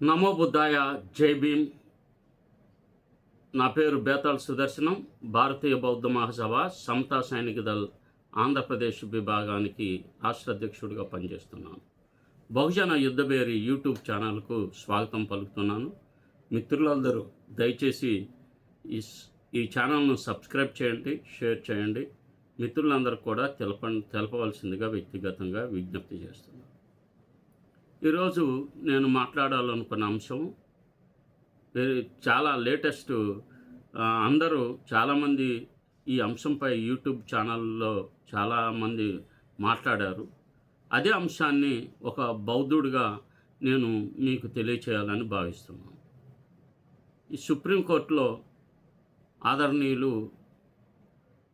నమో బుద్ధాయ, జై భీమ్. నా పేరు బేతాళ్ సుదర్శనం. భారతీయ బౌద్ధ మహాసభ సమతా సైనిక దళ్ ఆంధ్రప్రదేశ్ విభాగానికి రాష్ట్ర అధ్యక్షుడిగా పనిచేస్తున్నాను. బహుజన యుద్ధబేరి యూట్యూబ్ ఛానల్కు స్వాగతం పలుకుతున్నాను. మిత్రులందరూ దయచేసి ఈ ఛానల్ను సబ్స్క్రైబ్ చేయండి, షేర్ చేయండి. మిత్రులందరూ కూడా తెలపవలసిందిగా వ్యక్తిగతంగా విజ్ఞప్తి చేస్తున్నాను. ఈరోజు నేను మాట్లాడాలనుకున్న అంశం చాలా లేటెస్ట్. అందరూ చాలామంది ఈ అంశంపై యూట్యూబ్ ఛానల్లో చాలామంది మాట్లాడారు. అదే అంశాన్ని ఒక బౌద్ధుడిగా నేను మీకు తెలియచేయాలని భావిస్తున్నాను. ఈ సుప్రీంకోర్టులో ఆదరణీయులు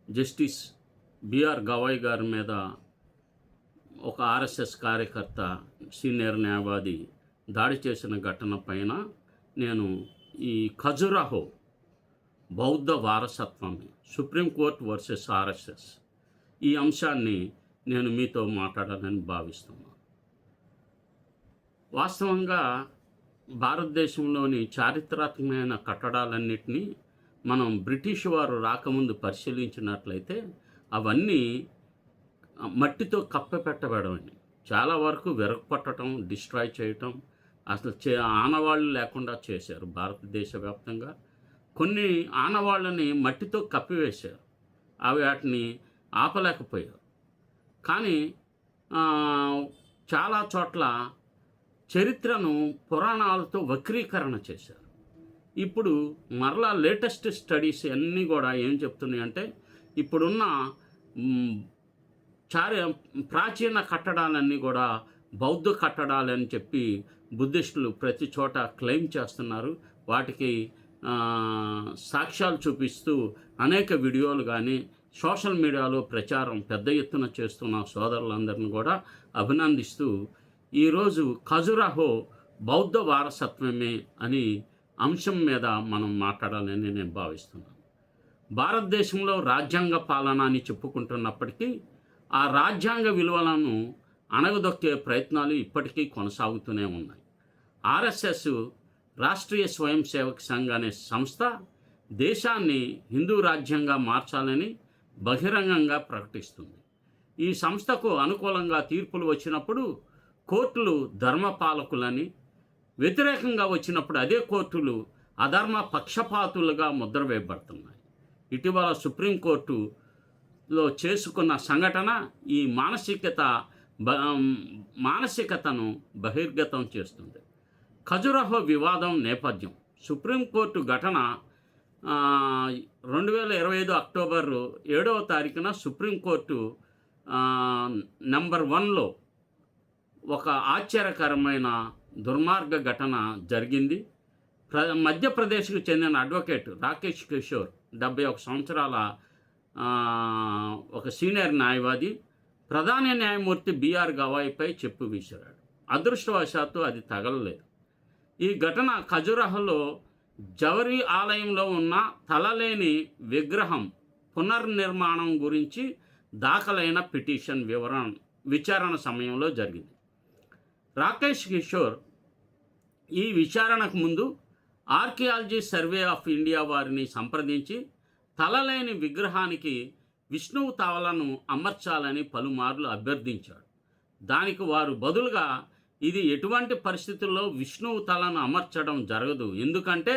జస్టిస్ బిఆర్ గవాయ్ గారి మీద ఒక ఆర్ఎస్ఎస్ కార్యకర్త, సీనియర్ న్యాయవాది దాడి చేసిన ఘటన పైన నేను ఈ ఖజురాహో బౌద్ధ వారసత్వం, సుప్రీంకోర్టు వర్సెస్ ఆర్ఎస్ఎస్, ఈ అంశాన్ని నేను మీతో మాట్లాడాలని భావిస్తున్నాను. వాస్తవంగా భారతదేశంలోని చారిత్రాత్మకమైన కట్టడాలన్నింటినీ మనం బ్రిటిష్ వారు రాకముందు పరిశీలించినట్లయితే అవన్నీ మట్టితో కప్పెపెట్టబడమని, చాలా వరకు విరగపట్టడం, డిస్ట్రాయ్ చేయటం, అసలు ఆనవాళ్ళు లేకుండా చేశారు. భారతదేశ వ్యాప్తంగా కొన్ని ఆనవాళ్ళని మట్టితో కప్పివేశారు. అవి వాటిని ఆపలేకపోయారు. కానీ చాలా చోట్ల చరిత్రను పురాణాలతో వక్రీకరణ చేశారు. ఇప్పుడు మరలా లేటెస్ట్ స్టడీస్ అన్నీ కూడా ఏం చెప్తున్నాయి అంటే, ఇప్పుడున్న ప్రాచీన కట్టడాలన్నీ కూడా బౌద్ధ కట్టడాలని చెప్పి బుద్ధిస్టులు ప్రతి చోట క్లెయిమ్ చేస్తున్నారు. వాటికి సాక్ష్యాలు చూపిస్తూ అనేక వీడియోలు కానీ సోషల్ మీడియాలో ప్రచారం పెద్ద ఎత్తున చేస్తున్న సోదరులందరినీ కూడా అభినందిస్తూ ఈరోజు ఖజురాహో బౌద్ధ వారసత్వమే అని అంశం మీద మనం మాట్లాడాలని నేను భావిస్తున్నాను. భారతదేశంలో రాజ్యాంగ పాలన అని చెప్పుకుంటున్నప్పటికీ ఆ రాజ్యాంగ విలువలను అణగదొక్కే ప్రయత్నాలు ఇప్పటికీ కొనసాగుతూనే ఉన్నాయి. ఆర్ఎస్ఎస్, రాష్ట్రీయ స్వయం సేవక్ సంఘ్ అనే సంస్థ దేశాన్ని హిందూ రాజ్యంగా మార్చాలని బహిరంగంగా ప్రకటిస్తుంది. ఈ సంస్థకు అనుకూలంగా తీర్పులు వచ్చినప్పుడు కోర్టులు ధర్మపాలకులని, వ్యతిరేకంగా వచ్చినప్పుడు అదే కోర్టులు అధర్మ పక్షపాతులుగా ముద్ర వేయబడుతున్నాయి. ఇటీవల సుప్రీంకోర్టులో చేసుకున్న సంఘటన ఈ మానసికతను బహిర్గతం చేస్తుంది. ఖజురాహో వివాదం నేపథ్యం. సుప్రీంకోర్టు ఘటన 2025 అక్టోబర్ 7వ తారీఖున సుప్రీంకోర్టు నెంబర్ 1లో ఒక ఆశ్చర్యకరమైన దుర్మార్గ ఘటన జరిగింది. మధ్యప్రదేశ్కు చెందిన అడ్వకేట్ రాకేష్ కిషోర్, 71 సంవత్సరాల ఒక సీనియర్ న్యాయవాది, ప్రధాన న్యాయమూర్తి బిఆర్ గవాయ్పై చెప్పు విసిరాడు. అదృష్టవశాత్తు అది తగలలేదు. ఈ ఘటన ఖజురాహోలో జవరి ఆలయంలో ఉన్న తలలేని విగ్రహం పునర్నిర్మాణం గురించి దాఖలైన పిటిషన్ విచారణ సమయంలో జరిగింది. రాకేష్ కిషోర్ ఈ విచారణకు ముందు ఆర్కియాలజీ సర్వే ఆఫ్ ఇండియా వారిని సంప్రదించి తలలేని విగ్రహానికి విష్ణువు తలను అమర్చాలని పలుమార్లు అభ్యర్థించాడు. దానికి వారు బదులుగా ఇది ఎటువంటి పరిస్థితుల్లో విష్ణువు తలను అమర్చడం జరగదు, ఎందుకంటే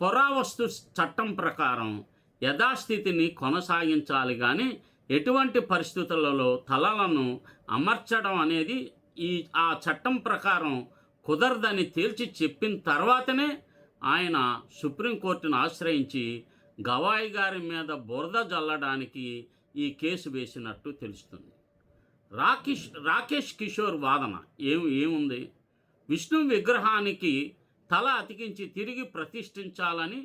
పురావస్తు చట్టం ప్రకారం యథాస్థితిని కొనసాగించాలి, కానీ ఎటువంటి పరిస్థితులలో తలలను అమర్చడం అనేది ఆ చట్టం ప్రకారం కుదరదని తేల్చి చెప్పిన తర్వాతనే ఆయన సుప్రీంకోర్టును ఆశ్రయించి గవాయ్ గారి మీద బురద జల్లడానికి ఈ కేసు వేసినట్టు తెలుస్తుంది. రాకేష్ కిషోర్ వాదన ఏముంది? విష్ణు విగ్రహానికి తల అతికించి తిరిగి ప్రతిష్ఠించాలని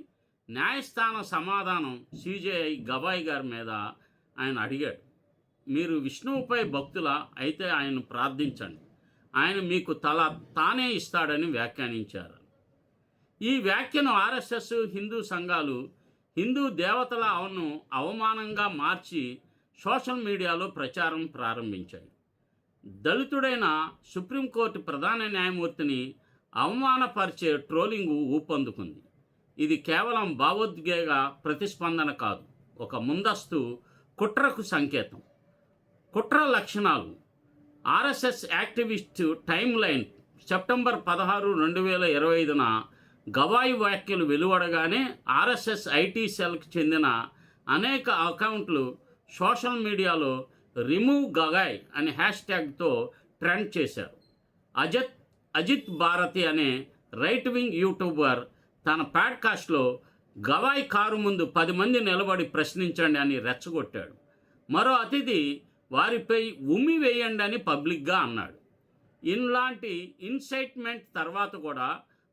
న్యాయస్థాన సమాధానం సిజేఐ గవాయ్ గారి మీద ఆయన అడిగాడు. మీరు విష్ణువుపై భక్తుల అయితే ఆయన్ను ప్రార్థించండి, ఆయన మీకు తల తానే ఇస్తాడని వ్యాఖ్యానించారు. ఈ వ్యాఖ్యను ఆర్ఎస్ఎస్, హిందూ సంఘాలు హిందూ దేవతల అవమానంగా మార్చి సోషల్ మీడియాలో ప్రచారం ప్రారంభించాయి. దళితుడైన సుప్రీంకోర్టు ప్రధాన న్యాయమూర్తిని అవమానపరిచే ట్రోలింగ్ ఊపందుకుంది. ఇది కేవలం భావోద్వేగ ప్రతిస్పందన కాదు, ఒక ముందస్తు కుట్రకు సంకేతం. కుట్ర లక్షణాలు. RSS activist timeline September 16, 2025న గవాయి వ్యాఖ్యలు వెలువడగానే ఆర్ఎస్ఎస్ ఐటీ సెల్కి చెందిన అనేక అకౌంట్లు సోషల్ మీడియాలో రిమూవ్ గవాయ్ అనే హ్యాష్ట్యాగ్తో ట్రెండ్ చేశారు. అజిత్ భారతి అనే రైట్ వింగ్ యూట్యూబర్ తన పాడ్కాస్ట్లో గవాయ్ కారు ముందు 10 మంది నిలబడి ప్రశ్నించండి అని రెచ్చగొట్టాడు. మరో అతిథి వారిపై ఉమ్మి వేయండి అని పబ్లిక్గా అన్నాడు. ఇలాంటి ఇన్సైట్మెంట్ తర్వాత కూడా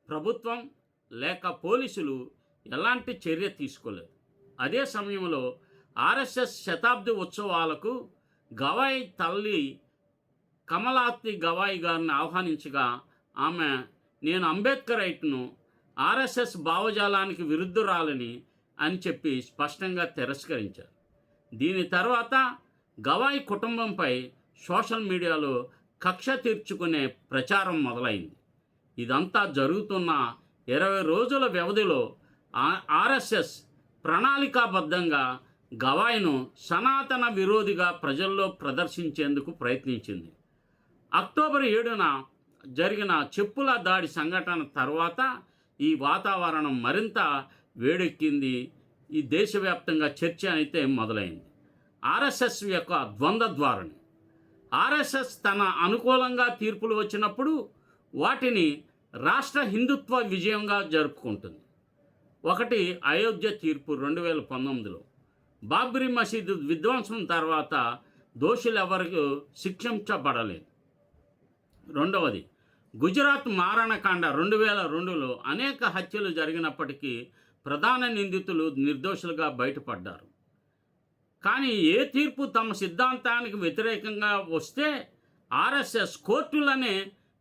ప్రభుత్వం లేక పోలీసులు ఎలాంటి చర్య తీసుకోలేదు. అదే సమయంలో ఆర్ఎస్ఎస్ శతాబ్ది ఉత్సవాలకు గవాయ్ తల్లి కమలాతి గవాయ్ గారిని ఆహ్వానించగా ఆమె నేను అంబేద్కరైట్ను, ఆర్ఎస్ఎస్ భావజాలానికి విరుద్ధురాలని అని చెప్పి స్పష్టంగా తిరస్కరించారు. దీని తర్వాత గవాయ్ కుటుంబంపై సోషల్ మీడియాలో కక్ష తీర్చుకునే ప్రచారం మొదలైంది. ఇదంతా జరుగుతున్న 20 రోజుల వ్యవధిలో ఆర్ఎస్ఎస్ ప్రణాళికాబద్ధంగా గవాయ్ను సనాతన విరోధిగా ప్రజల్లో ప్రదర్శించేందుకు ప్రయత్నించింది. అక్టోబర్ 7న జరిగిన చెప్పుల దాడి సంఘటన తర్వాత ఈ వాతావరణం మరింత వేడెక్కింది. ఈ దేశవ్యాప్తంగా చర్చ అయితే మొదలైంది. ఆర్ఎస్ఎస్ యొక్క ద్వంద్వ ధోరణి. ఆర్ఎస్ఎస్ తన అనుకూలంగా తీర్పులు వచ్చినప్పుడు వాటిని రాష్ట్ర హిందుత్వ విజయంగా జరుపుకుంటుంది. ఒకటి అయోధ్య తీర్పు 2019లో బాబ్రీ మసీదు విధ్వంసం తర్వాత దోషులెవరికి శిక్షించబడలేదు. రెండవది గుజరాత్ మారణకాండ 2002లో అనేక హత్యలు జరిగినప్పటికీ ప్రధాన నిందితులు నిర్దోషులుగా బయటపడ్డారు. కానీ ఏ తీర్పు తమ సిద్ధాంతానికి వ్యతిరేకంగా వస్తే ఆర్ఎస్ఎస్ కోర్టులనే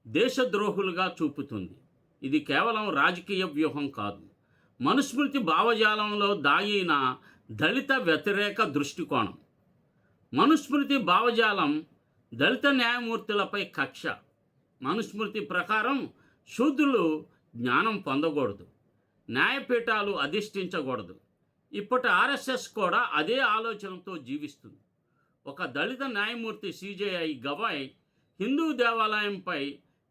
దేశద్రోహులుగా చూపుతుంది. ఇది కేవలం రాజకీయ వ్యూహం కాదు, మనుస్మృతి భావజాలంలో దాగిన దళిత వ్యతిరేక దృష్టికోణం. మనుస్మృతి భావజాలం దళిత న్యాయమూర్తులపై కక్ష. మనుస్మృతి ప్రకారం శూద్రులు జ్ఞానం పొందకూడదు, న్యాయపీఠాలు అధిష్ఠించకూడదు. ఇప్పటి ఆర్ఎస్ఎస్ కూడా అదే ఆలోచనతో జీవిస్తుంది. ఒక దళిత న్యాయమూర్తి సిజేఐ గవాయ్ హిందూ దేవాలయంపై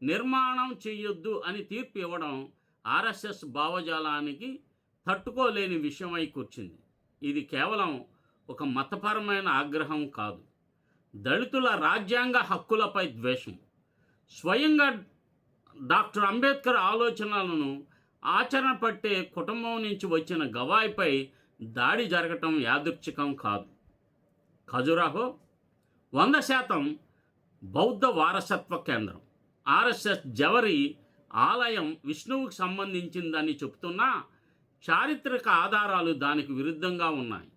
నిర్మాణం చేయొద్దు అని తీర్పు ఇవ్వడం ఆర్ఎస్ఎస్ భావజాలానికి తట్టుకోలేని విషయమై కూర్చుంది. ఇది కేవలం ఒక మతపరమైన ఆగ్రహం కాదు, దళితుల రాజ్యాంగ హక్కులపై ద్వేషం. స్వయంగా డాక్టర్ అంబేద్కర్ ఆలోచనలను ఆచరణ పట్టే కుటుంబం నుంచి వచ్చిన గవాయ్పై దాడి జరగటం యాదృచ్ఛికం కాదు. ఖజురాహో 100% బౌద్ధ వారసత్వ కేంద్రం. ఆర్ఎస్ఎస్ జవరి ఆలయం విష్ణువుకు సంబంధించిందని చెబుతున్నా చారిత్రక ఆధారాలు దానికి విరుద్ధంగా ఉన్నాయి.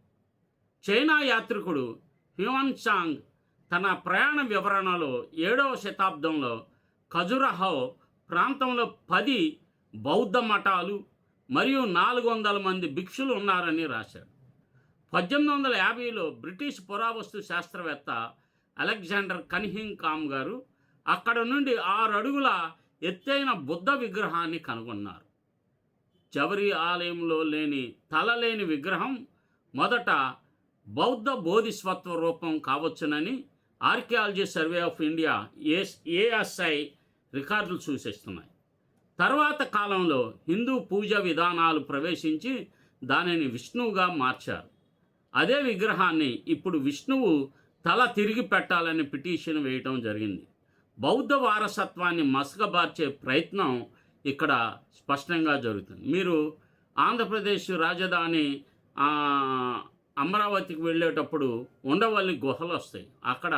చైనా యాత్రికుడు హ్యూయన్ చాంగ్ తన ప్రయాణ వివరణలో 7వ శతాబ్దంలో ఖజురహో ప్రాంతంలో 10 బౌద్ధ మఠాలు మరియు 400 మంది భిక్షులు ఉన్నారని రాశాడు. 1850లో బ్రిటిష్ పురావస్తు శాస్త్రవేత్త అలెగ్జాండర్ కనిహింగ్హామ్ గారు అక్కడ నుండి 6 అడుగుల ఎత్తైన బుద్ధ విగ్రహాన్ని కనుగొన్నారు. జవరి ఆలయంలో తలలేని విగ్రహం మొదట బౌద్ధ బోధిసత్వ రూపం కావచ్చునని archaeology survey of India ASI రికార్డులు సూచిస్తున్నాయి. తర్వాత కాలంలో హిందూ పూజ విధానాలు ప్రవేశించి దానిని విష్ణువుగా మార్చారు. అదే విగ్రహాన్ని ఇప్పుడు విష్ణువు తల తిరిగి పెట్టాలని పిటిషన్ వేయటం జరిగింది. బౌద్ధ వారసత్వాన్ని మసకబార్చే ప్రయత్నం ఇక్కడ స్పష్టంగా జరుగుతుంది. మీరు ఆంధ్రప్రదేశ్ రాజధాని అమరావతికి వెళ్ళేటప్పుడు ఉండవల్లి గుహలు వస్తాయి. అక్కడ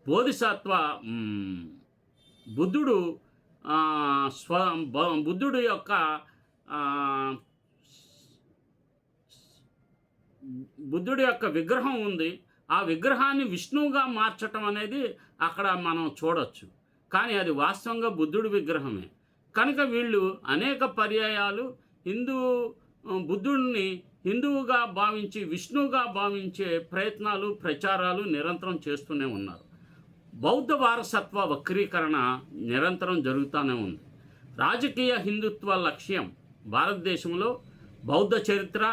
బోధిసత్వ బుద్ధుడు యొక్క విగ్రహం ఉంది. ఆ విగ్రహాన్ని విష్ణువుగా మార్చటం అనేది అక్కడ మనం చూడవచ్చు. కానీ అది వాస్తవంగా బుద్ధుడి విగ్రహమే. కనుక వీళ్ళు అనేక పర్యాయాలు బుద్ధుడిని హిందువుగా భావించి విష్ణువుగా భావించే ప్రయత్నాలు ప్రచారాలు నిరంతరం చేస్తూనే ఉన్నారు. బౌద్ధ వారసత్వ వక్రీకరణ నిరంతరం జరుగుతూనే ఉంది. రాజకీయ హిందుత్వ లక్ష్యం భారతదేశంలో బౌద్ధ చరిత్ర,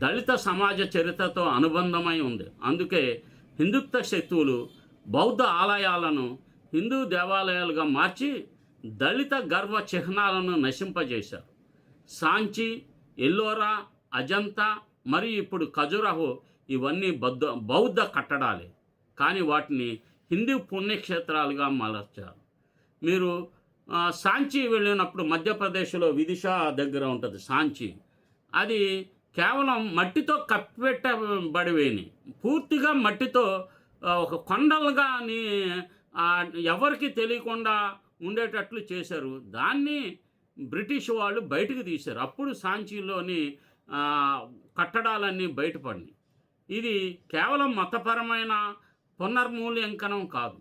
దళిత సమాజ చరిత్రతో అనుబంధమై ఉంది. అందుకే హిందుత్వ శక్తులు బౌద్ధ ఆలయాలను హిందూ దేవాలయాలుగా మార్చి దళిత గర్వ చిహ్నాలను నశింపజేశారు. సాంచి, ఎల్లోరా, అజంతా మరియు ఇప్పుడు ఖజురహో ఇవన్నీ బౌద్ధ కట్టడాలే, కానీ వాటిని హిందూ పుణ్యక్షేత్రాలుగా మార్చారు. మీరు సాంచి వెళ్ళినప్పుడు మధ్యప్రదేశ్లో విదిశా దగ్గర ఉంటుంది సాంచి. అది కేవలం మట్టితో కప్పిపెట్టబడివేని, పూర్తిగా మట్టితో ఒక కొండలుగా ఎవరికి తెలియకుండా ఉండేటట్లు చేశారు. దాన్ని బ్రిటిష్ వాళ్ళు బయటకు తీశారు. అప్పుడు సాంచీలోని కట్టడాలన్నీ బయటపడినాయి. ఇది కేవలం మతపరమైన పునర్మూల్యాంకనం కాదు,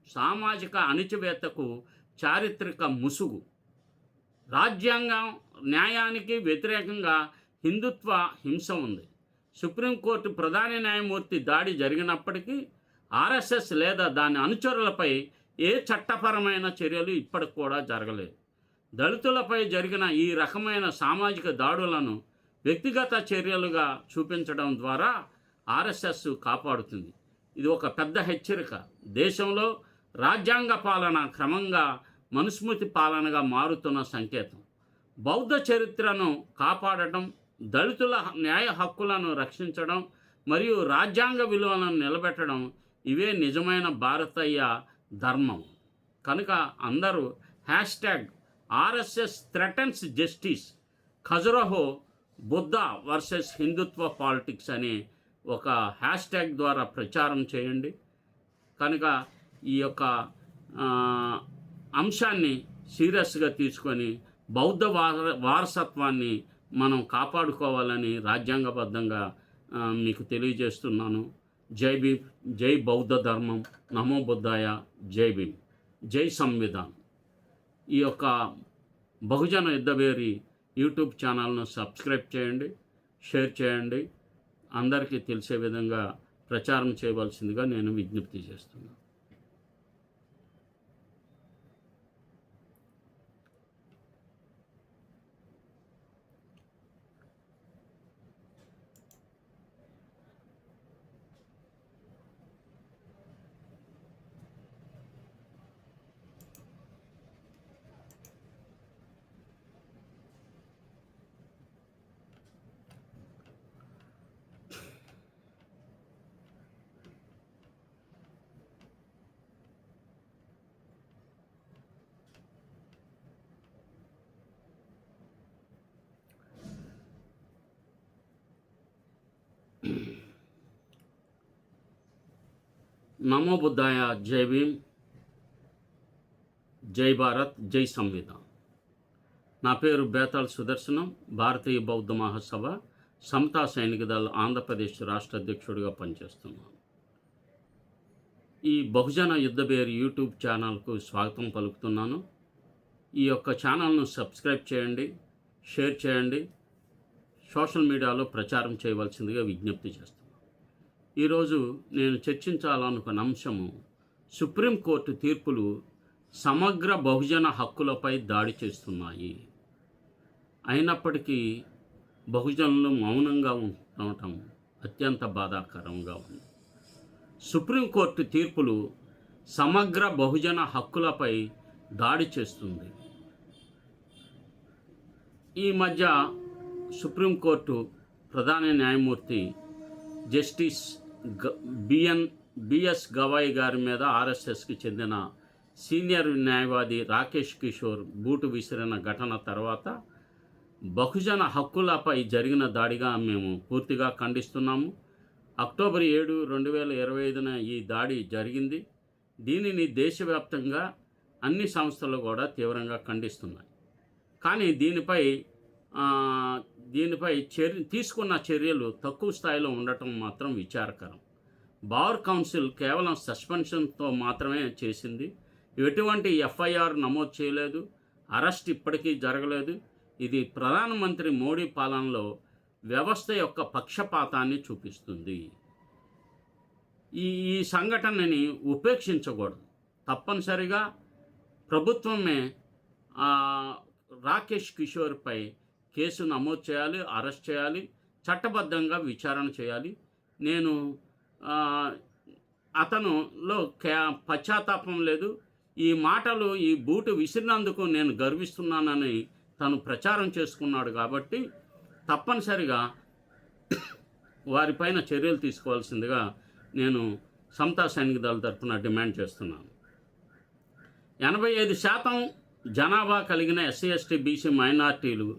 సామాజిక అణిచివేతకు చారిత్రక ముసుగు. రాజ్యాంగం న్యాయానికి వ్యతిరేకంగా హిందుత్వ హింస ఉంది. సుప్రీంకోర్టు ప్రధాన న్యాయమూర్తి దాడి జరిగినప్పటికీ ఆర్ఎస్ఎస్ లేదా దాని అనుచరులపై ఏ చట్టపరమైన చర్యలు ఇప్పటికి కూడా జరగలేదు. దళితులపై జరిగిన ఈ రకమైన సామాజిక దాడులను వ్యక్తిగత చర్యలుగా చూపించడం ద్వారా ఆర్ఎస్ఎస్ కాపాడుతుంది. ఇది ఒక పెద్ద హెచ్చరిక. దేశంలో రాజ్యాంగ పాలన క్రమంగా మనుస్మృతి పాలనగా మారుతున్న సంకేతం. బౌద్ధ చరిత్రను కాపాడటం, దళితుల న్యాయ హక్కులను రక్షించడం మరియు రాజ్యాంగ విలువలను నిలబెట్టడం ఇవే నిజమైన భారతీయ ధర్మం. కనుక అందరూ #RSS threatens justice, Khajuraho Buddha versus Hindutva politics అనే ఒక హ్యాష్ట్యాగ్ ద్వారా ప్రచారం చేయండి. కనుక ఈ యొక్క అంశాన్ని సీరియస్గా తీసుకొని బౌద్ధ వారసత్వాన్ని మనం కాపాడుకోవాలని రాజ్యాంగబద్ధంగా మీకు తెలియజేస్తున్నాను. జై భీమ్, జై బౌద్ధ ధర్మం, నమో బుద్ధాయ, జై భీమ్, జై సంవిధాన్. ఈ యొక్క బహుజన యుద్ధభేరి యూట్యూబ్ ఛానల్ను సబ్స్క్రైబ్ చేయండి, షేర్ చేయండి, అందరికీ తెలిసే విధంగా ప్రచారం చేయవలసిందిగా నేను విజ్ఞప్తి చేస్తున్నాను. నమో బుద్ధాయ, జై భీమ్, జై భారత్, జై సంవిధాన్. నా పేరు బేతాళ్ సుదర్శనం. భారతీయ బౌద్ధ మహాసభ సమతా సైనిక దళ ఆంధ్రప్రదేశ్ రాష్ట్ర అధ్యక్షుడిగా పనిచేస్తున్నాను. ఈ బహుజన యుద్ధభేరి యూట్యూబ్ ఛానల్కు స్వాగతం పలుకుతున్నాను. ఈ యొక్క ఛానల్ను సబ్స్క్రైబ్ చేయండి, షేర్ చేయండి, సోషల్ మీడియాలో ప్రచారం చేయవలసిందిగా విజ్ఞప్తి చేస్తున్నాను. ఈరోజు నేను చర్చించాలనుకున్న అంశము సుప్రీంకోర్టు తీర్పులు సమగ్ర బహుజన హక్కులపై దాడి చేస్తున్నాయి. అయినప్పటికీ బహుజనులు మౌనంగా ఉండటం అత్యంత బాధాకరంగా ఉంది. సుప్రీంకోర్టు తీర్పులు సమగ్ర బహుజన హక్కులపై దాడి చేస్తుంది. ఈ మధ్య సుప్రీంకోర్టు ప్రధాన న్యాయమూర్తి జస్టిస్ బిఎస్ గవాయ్ గారి మీద ఆర్ఎస్ఎస్కి చెందిన సీనియర్ న్యాయవాది రాకేష్ కిషోర్ బూటు విసిరిన ఘటన తర్వాత బహుజన హక్కులపై జరిగిన దాడిగా మేము పూర్తిగా ఖండిస్తున్నాము. అక్టోబర్ 7, 2025 ఈ దాడి జరిగింది. దీనిని దేశవ్యాప్తంగా అన్ని సంస్థలు కూడా తీవ్రంగా ఖండిస్తున్నాయి. కానీ దీనిపై తీసుకున్న చర్యలు తక్కువ స్థాయిలో ఉండటం మాత్రం విచారకరం. బార్ కౌన్సిల్ కేవలం సస్పెన్షన్తో మాత్రమే చేసింది. ఎటువంటి ఎఫ్ఐఆర్ నమోదు చేయలేదు, అరెస్ట్ ఇప్పటికీ జరగలేదు. ఇది ప్రధానమంత్రి మోడీ పాలనలో వ్యవస్థ యొక్క పక్షపాతాన్ని చూపిస్తుంది. ఈ సంఘటనని ఉపేక్షించకూడదు. తప్పనిసరిగా ప్రభుత్వమే రాకేష్ కిషోర్పై కేసు నమోదు చేయాలి, అరెస్ట్ చేయాలి, చట్టబద్ధంగా విచారణ చేయాలి. నేను అతనులో పశ్చాత్తాపం లేదు. ఈ మాటలు, ఈ బూటు విసిరినందుకు నేను గర్విస్తున్నానని తను ప్రచారం చేసుకున్నాడు కాబట్టి తప్పనిసరిగా వారిపైన చర్యలు తీసుకోవాల్సిందిగా నేను సమతా సైనిక దళ తరఫున డిమాండ్ చేస్తున్నాను. 85% జనాభా కలిగిన ఎస్సీ, ఎస్టీ, బీసీ మైనార్టీలు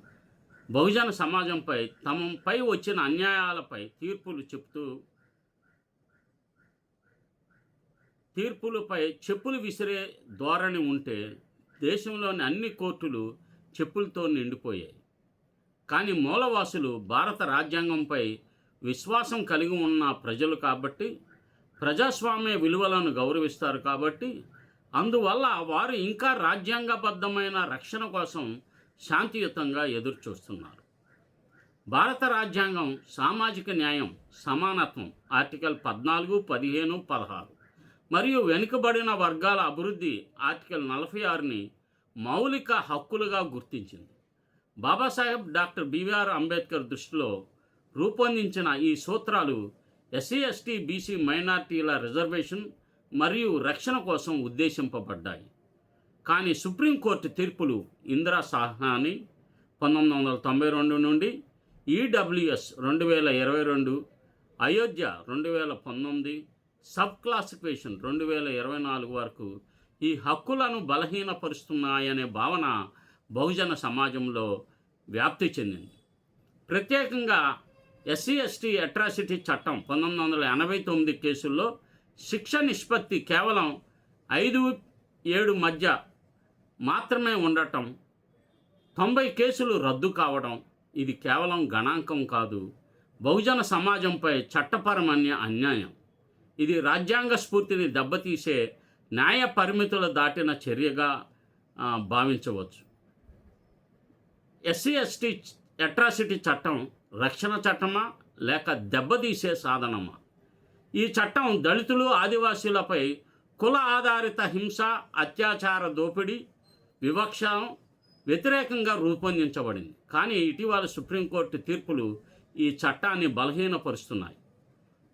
బహుజన సమాజంపై తమపై వచ్చిన అన్యాయాలపై తీర్పులపై చెప్పులు విసిరే ధోరణి ఉంటే దేశంలోని అన్ని కోర్టులు చెప్పులతో నిండిపోయాయి. కానీ మూలవాసులు భారత రాజ్యాంగంపై విశ్వాసం కలిగి ఉన్న ప్రజలు కాబట్టి, ప్రజాస్వామ్య విలువలను గౌరవిస్తారు కాబట్టి, అందువల్ల వారు ఇంకా రాజ్యాంగబద్ధమైన రక్షణ కోసం శాంతియుతంగా ఎదురుచూస్తున్నారు. భారత రాజ్యాంగం సామాజిక న్యాయం, సమానత్వం ఆర్టికల్ 14, 15, 16 మరియు వెనుకబడిన వర్గాల అభివృద్ధి ఆర్టికల్ 46ని మౌలిక హక్కులుగా గుర్తించింది. బాబాసాహెబ్ డాక్టర్ బిఆర్ అంబేద్కర్ దృష్టిలో రూపొందించిన ఈ సూత్రాలు ఎస్సీ, ఎస్టీ, బీసీ మైనార్టీల రిజర్వేషన్ మరియు రక్షణ కోసం ఉద్దేశింపబడ్డాయి. కానీ సుప్రీంకోర్టు తీర్పులు ఇందిరా సాహ్ని 1992 నుండి, ఈడబ్ల్యూఎస్ 2022, అయోధ్య 2019, సబ్ క్లాసిఫికేషన్ 2024 వరకు ఈ హక్కులను బలహీనపరుస్తున్నాయనే భావన బహుజన సమాజంలో వ్యాప్తి చెందింది. ప్రత్యేకంగా ఎస్సీ, ఎస్టీ అట్రాసిటీ చట్టం 1989 కేసుల్లో శిక్ష నిష్పత్తి కేవలం 5-7 మధ్య మాత్రమే ఉండటం, 90 కేసులు రద్దు కావడం ఇది కేవలం గణాంకం కాదు, బహుజన సమాజంపై చట్టపరమైన అన్యాయం. ఇది రాజ్యాంగ స్ఫూర్తిని దెబ్బతీసే న్యాయ పరిమితులు దాటిన చర్యగా భావించవచ్చు. ఎస్సీ, ఎస్టీ అట్రాసిటీ చట్టం రక్షణ చట్టమా లేక దెబ్బతీసే సాధనమా? ఈ చట్టం దళితులు, ఆదివాసీలపై కుల ఆధారిత హింస, అత్యాచార, దోపిడీ, వివక్ష వ్యతిరేకంగా రూపొందించబడింది. కానీ ఇటీవల సుప్రీంకోర్టు తీర్పులు ఈ చట్టాన్ని బలహీనపరుస్తున్నాయి.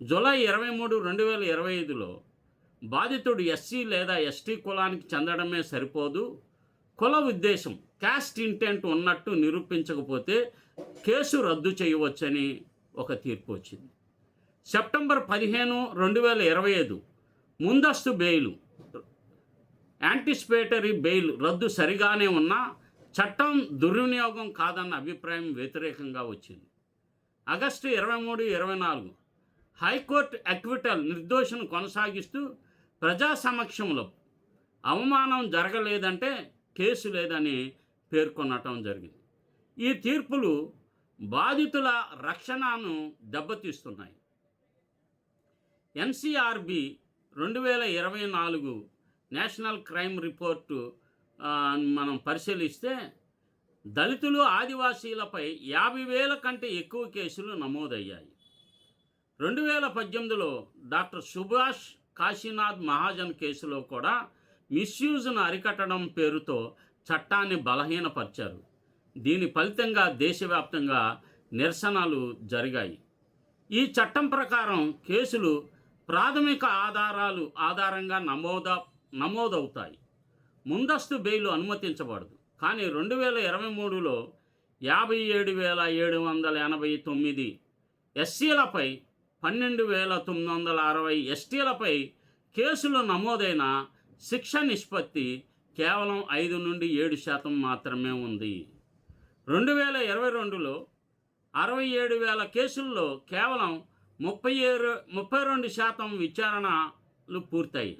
జూలై 23, 2025లో బాధితుడు ఎస్సీ లేదా ఎస్టీ కులానికి చెందడమే సరిపోదు, కుల ఉద్దేశం క్యాస్ట్ ఇంటెంట్ ఉన్నట్టు నిరూపించకపోతే కేసు రద్దు చేయవచ్చని ఒక తీర్పు వచ్చింది. సెప్టెంబర్ 15, 2025 ముందస్తు బెయిల్, యాంటిసిపేటరీ బెయిల్ రద్దు సరిగానే ఉన్నా చట్టం దుర్వినియోగం కాదన్న అభిప్రాయం వ్యతిరేకంగా వచ్చింది. ఆగస్టు 23, 24 హైకోర్టు అక్విటల్ నిర్దోషను కొనసాగిస్తూ ప్రజా సమక్షంలో అవమానం జరగలేదంటే కేసు లేదని పేర్కొనటం జరిగింది. ఈ తీర్పులు బాధితుల రక్షణను దెబ్బతీస్తున్నాయి. ఎన్సీఆర్బి 2024 నేషనల్ క్రైమ్ రిపోర్టు మనం పరిశీలిస్తే దళితులు, ఆదివాసీలపై 50,000 కంటే ఎక్కువ కేసులు నమోదయ్యాయి. 2018లో డాక్టర్ సుభాష్ కాశీనాథ్ మహాజన్ కేసులో కూడా మిస్యూజ్ను అరికట్టడం పేరుతో చట్టాన్ని బలహీనపరిచారు. దీని ఫలితంగా దేశవ్యాప్తంగా నిరసనలు జరిగాయి. ఈ చట్టం ప్రకారం కేసులు ప్రాథమిక ఆధారంగా నమోదవుతాయి. ముందస్తు బెయిల్ అనుమతించబడదు. కానీ 2023లో 57,789 ఎస్సీలపై, 12,960 ఎస్టీలపై కేసులు నమోదైన శిక్ష నిష్పత్తి కేవలం 5-7% మాత్రమే ఉంది. 2022లో 67,000 కేసుల్లో కేవలం 32% విచారణలు పూర్తయి,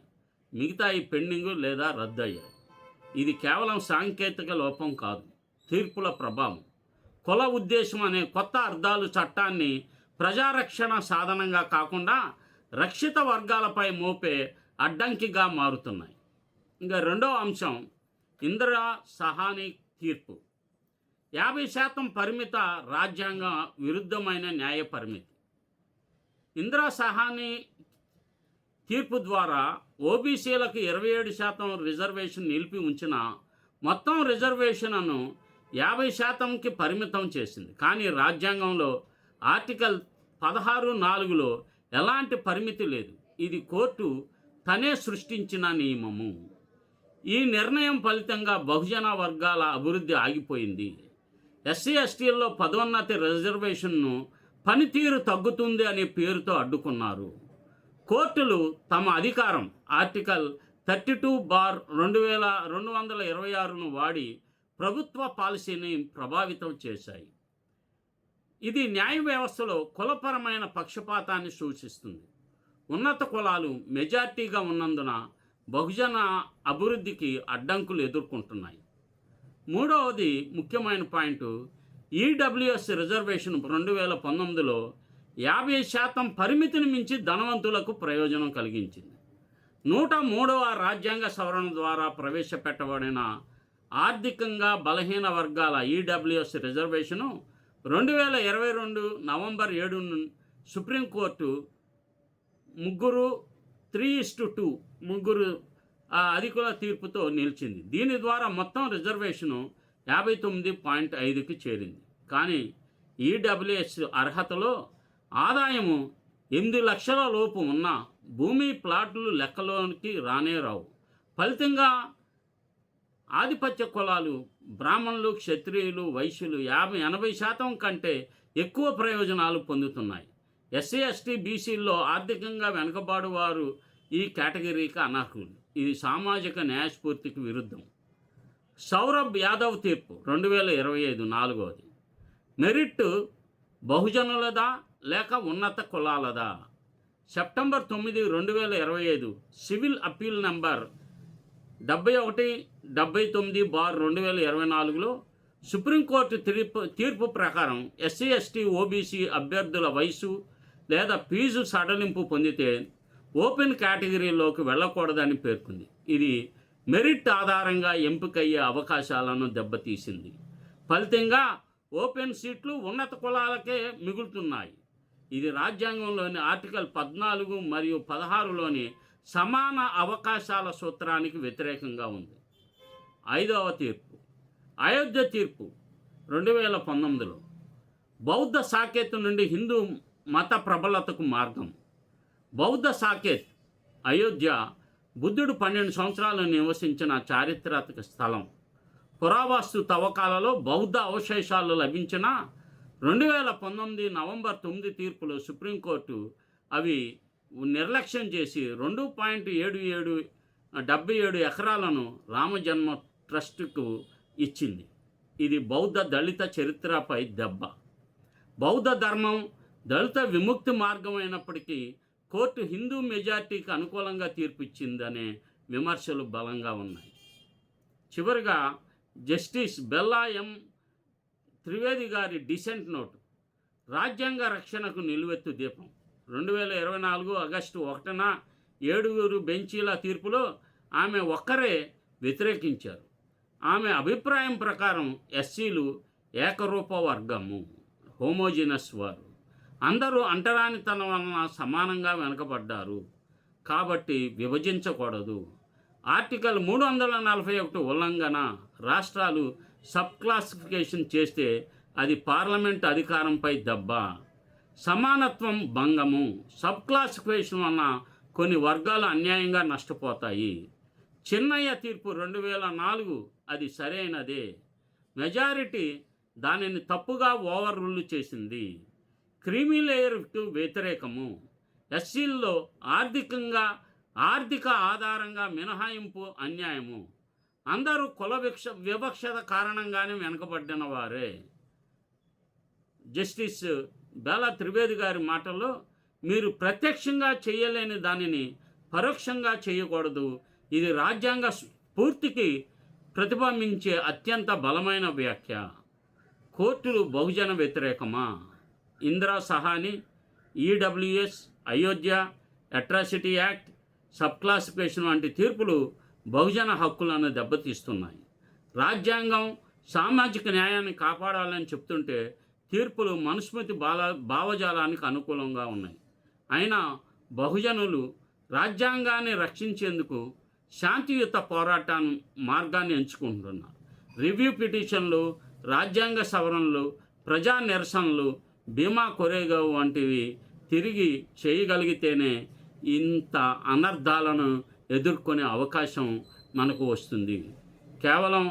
మిగతాయి పెండింగు లేదా రద్దయ్యాయి. ఇది కేవలం సాంకేతిక లోపం కాదు, తీర్పుల ప్రభావం. కుల ఉద్దేశం అనే కొత్త అర్థాలు చట్టాన్ని ప్రజారక్షణ సాధనంగా కాకుండా రక్షిత వర్గాలపై మోపే అడ్డంకిగా మారుతున్నాయి. ఇంకా రెండో అంశం ఇందిరా సాహ్ని తీర్పు. 50% పరిమిత రాజ్యాంగ విరుద్ధమైన న్యాయ పరిమితి. ఇందిరా సాహ్ని తీర్పు ద్వారా ఓబీసీలకు 27% రిజర్వేషన్ నిలిపి ఉంచిన మొత్తం రిజర్వేషన్ను 50%కి పరిమితం చేసింది. కానీ రాజ్యాంగంలో ఆర్టికల్ 16(4)లో ఎలాంటి పరిమితి లేదు. ఇది కోర్టు తనే సృష్టించిన నియమము. ఈ నిర్ణయం ఫలితంగా బహుజన వర్గాల అభివృద్ధి ఆగిపోయింది. ఎస్సీ ఎస్టీల్లో పదోన్నతి రిజర్వేషన్ను పనితీరు తగ్గుతుంది అనే పేరుతో అడ్డుకున్నారు. కోర్టులు తమ అధికారం ఆర్టికల్ 32/2226ను వాడి ప్రభుత్వ పాలసీని ప్రభావితం చేశాయి. ఇది న్యాయ వ్యవస్థలో కులపరమైన పక్షపాతాన్ని సూచిస్తుంది. ఉన్నత కులాలు మెజార్టీగా ఉన్నందున బహుజన అభివృద్ధికి అడ్డంకులు ఎదుర్కొంటున్నాయి. మూడవది ముఖ్యమైన పాయింట్, ఈడబ్ల్యూఎస్ రిజర్వేషన్ 2019లో 50% పరిమితిని మించి ధనవంతులకు ప్రయోజనం కలిగించింది. 103వ రాజ్యాంగ సవరణ ద్వారా ప్రవేశపెట్టబడిన ఆర్థికంగా బలహీన వర్గాల ఈడబ్ల్యూఎస్ రిజర్వేషను 2022 నవంబర్ 7 సుప్రీంకోర్టు 3:2 అధికుల తీర్పుతో నిలిచింది. దీని ద్వారా మొత్తం రిజర్వేషను 59.5కి చేరింది. కానీ ఈడబ్ల్యూఎస్ అర్హతలో ఆదాయము 8 లక్షల లోపు ఉన్న భూమి ప్లాట్లు లెక్కలోనికి రానే రావు. ఫలితంగా ఆధిపత్య కులాలు, బ్రాహ్మణులు, క్షత్రియులు, వైశ్యులు 80% కంటే ఎక్కువ ప్రయోజనాలు పొందుతున్నాయి. ఎస్సీ ఎస్టీ బీసీల్లో ఆర్థికంగా వెనుకబాటు వారు ఈ కేటగిరీకి అనర్హులు. ఇది సామాజిక న్యాయస్ఫూర్తికి విరుద్ధం. సౌరభ్ యాదవ్ తీర్పు 2025 4వది. మెరిట్ బహుజనులదా లేక ఉన్నత కులాలదా? సెప్టెంబర్ 9, 2025 సివిల్ అప్పీల్ నంబర్ 7179/2024లో సుప్రీంకోర్టు తీర్పు ప్రకారం ఎస్సీ ఎస్టీ ఓబీసీ అభ్యర్థుల వయసు లేదా ఫీజు సడలింపు పొందితే ఓపెన్ కేటగిరీలోకి వెళ్ళకూడదని పేర్కొంది. ఇది మెరిట్ ఆధారంగా ఎంపికయ్యే అవకాశాలను దెబ్బతీసింది. ఫలితంగా ఓపెన్ సీట్లు ఉన్నత కులాలకే మిగులుతున్నాయి. ఇది రాజ్యాంగంలోని ఆర్టికల్ 14 మరియు 16లోని సమాన అవకాశాల సూత్రానికి వ్యతిరేకంగా ఉంది. 5వ తీర్పు, అయోధ్య తీర్పు 2019లో బౌద్ధ సాకేత్ నుండి హిందూ మత ప్రబలతకు మార్గం. బౌద్ధ సాకేత్ అయోధ్య బుద్ధుడు 12 సంవత్సరాలు నివసించిన చారిత్రక స్థలం. పురావస్తు తవ్వకాలలో బౌద్ధ అవశేషాలు లభించిన 2019 నవంబర్ 9 తీర్పులో సుప్రీంకోర్టు అవి నిర్లక్ష్యం చేసి 2.77 ఎకరాలను రామజన్మ ట్రస్టుకు ఇచ్చింది. ఇది బౌద్ధ దళిత చరిత్రపై దెబ్బ. బౌద్ధ ధర్మం దళిత విముక్తి మార్గం అయినప్పటికీ కోర్టు హిందూ మెజార్టీకి అనుకూలంగా తీర్పు ఇచ్చిందనే విమర్శలు బలంగా ఉన్నాయి. చివరిగా జస్టిస్ బెల్లా ఎం త్రివేది గారి డిసెంట్ నోటు, రాజ్యాంగ రక్షణకు నిలువెత్తు దీపం. 2024 ఆగస్టు 1న 7 బెంచీల తీర్పులో ఆమె ఒక్కరే వ్యతిరేకించారు. ఆమె అభిప్రాయం ప్రకారం ఎస్సీలు ఏకరూప వర్గము, హోమోజినస్ వారు, అందరూ అంటరానితనం వలన సమానంగా వెనుకబడ్డారు కాబట్టి విభజించకూడదు. ఆర్టికల్ 341 ఉల్లంఘన. రాష్ట్రాలు సబ్ క్లాసిఫికేషన్ చేస్తే అది పార్లమెంట్ అధికారంపై దెబ్బ. సమానత్వం భంగము. సబ్ క్లాసిఫికేషన్ వలన కొన్ని వర్గాలు అన్యాయంగా నష్టపోతాయి. చిన్నయ్య తీర్పు 2004 అది సరైనదే. మెజారిటీ దానిని తప్పుగా ఓవర్ రూల్ చేసింది. క్రీమీ లేయర్కు వ్యతిరేకము. ఎస్సీల్లో ఆర్థిక ఆధారంగా మినహాయింపు అన్యాయము. అందరూ కుల వివక్షత కారణంగానే వెనుకబడిన వారే. జస్టిస్ బెల్లా త్రివేది గారి మాటల్లో, మీరు ప్రత్యక్షంగా చేయలేని దానిని పరోక్షంగా చేయకూడదు. ఇది రాజ్యాంగ స్ఫూర్తికి ప్రతిబింబించే అత్యంత బలమైన వ్యాఖ్య. కోర్టులు బహుజన వ్యతిరేకమా? Indira Sawhney, EWS, Ayodhya, atrocity act, sub classification వంటి తీర్పులు బహుజన హక్కులను దెబ్బతీస్తున్నాయి. రాజ్యాంగం సామాజిక న్యాయాన్ని కాపాడాలని చెప్తుంటే తీర్పులు మనుస్మృతి భావజాలానికి అనుకూలంగా ఉన్నాయి. అయినా బహుజనులు రాజ్యాంగాన్ని రక్షించేందుకు శాంతియుత పోరాటం మార్గాన్ని ఎంచుకుంటున్నారు. రివ్యూ పిటిషన్లు, రాజ్యాంగ సవరణలు, ప్రజా నిరసనలు, భీమా కొరేగావ్ వంటివి తిరిగి చేయగలిగితేనే ఇంత అనర్థాలను ఎదుర్కొనే అవకాశం మనకు వస్తుంది. కేవలం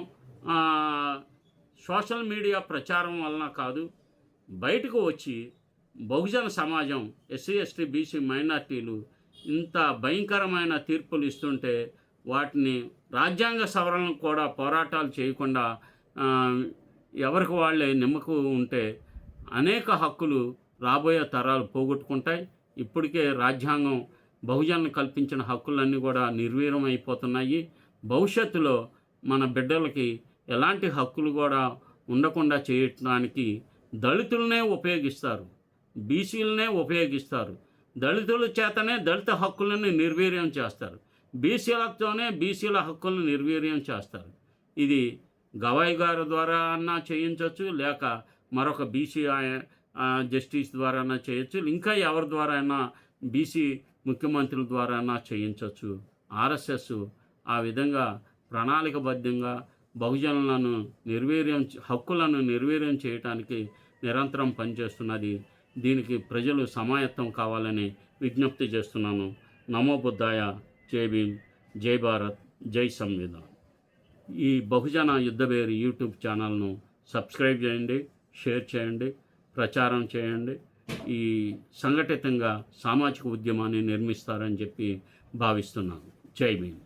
సోషల్ మీడియా ప్రచారం వలన కాదు, బయటకు వచ్చి బహుజన సమాజం, ఎస్సీ ఎస్టీ బీసీ మైనార్టీలు ఇంత భయంకరమైన తీర్పులు ఇస్తుంటే వాటిని రాజ్యాంగ సవరణకు కూడా పోరాటాలు చేయకుండా ఎవరికి వాళ్ళే నిమ్మకు ఉంటే అనేక హక్కులు రాబోయే తరాలు పోగొట్టుకుంటాయి. ఇప్పటికే రాజ్యాంగం బహుజనులు కల్పించిన హక్కులన్నీ కూడా నిర్వీర్యం అయిపోతున్నాయి. భవిష్యత్తులో మన బిడ్డలకి ఎలాంటి హక్కులు కూడా ఉండకుండా చేయడానికి దళితులనే ఉపయోగిస్తారు, బీసీలనే ఉపయోగిస్తారు. దళితుల చేతనే దళిత హక్కులను నిర్వీర్యం చేస్తారు, బీసీలతోనే బీసీల హక్కులను నిర్వీర్యం చేస్తారు. ఇది గవాయి గారి ద్వారా అన్నా చేయించవచ్చు, లేక మరొక బీసీ జస్టిస్ ద్వారా అయినా చేయొచ్చు, ఇంకా ఎవరి ద్వారా అయినా బీసీ ముఖ్యమంత్రుల ద్వారా అయినా చేయించవచ్చు. ఆర్ఎస్ఎస్ ఆ విధంగా ప్రణాళికబద్ధంగా బహుజనులను హక్కులను నిర్వీర్యం చేయడానికి నిరంతరం పనిచేస్తున్నది. దీనికి ప్రజలు సమాయత్తం కావాలని విజ్ఞప్తి చేస్తున్నాను. నమో బుద్ధాయ, జై భీమ్, జై భారత్, జై సంవిధాన్. ఈ బహుజన యుద్ధభేరి యూట్యూబ్ ఛానల్ను సబ్స్క్రైబ్ చేయండి, షేర్ చేయండి, ప్రచారం చేయండి. ఈ సంఘటితంగా సామాజిక ఉద్యమాన్ని నిర్మిస్తారని చెప్పి భావిస్తున్నాను. జై భీమ్.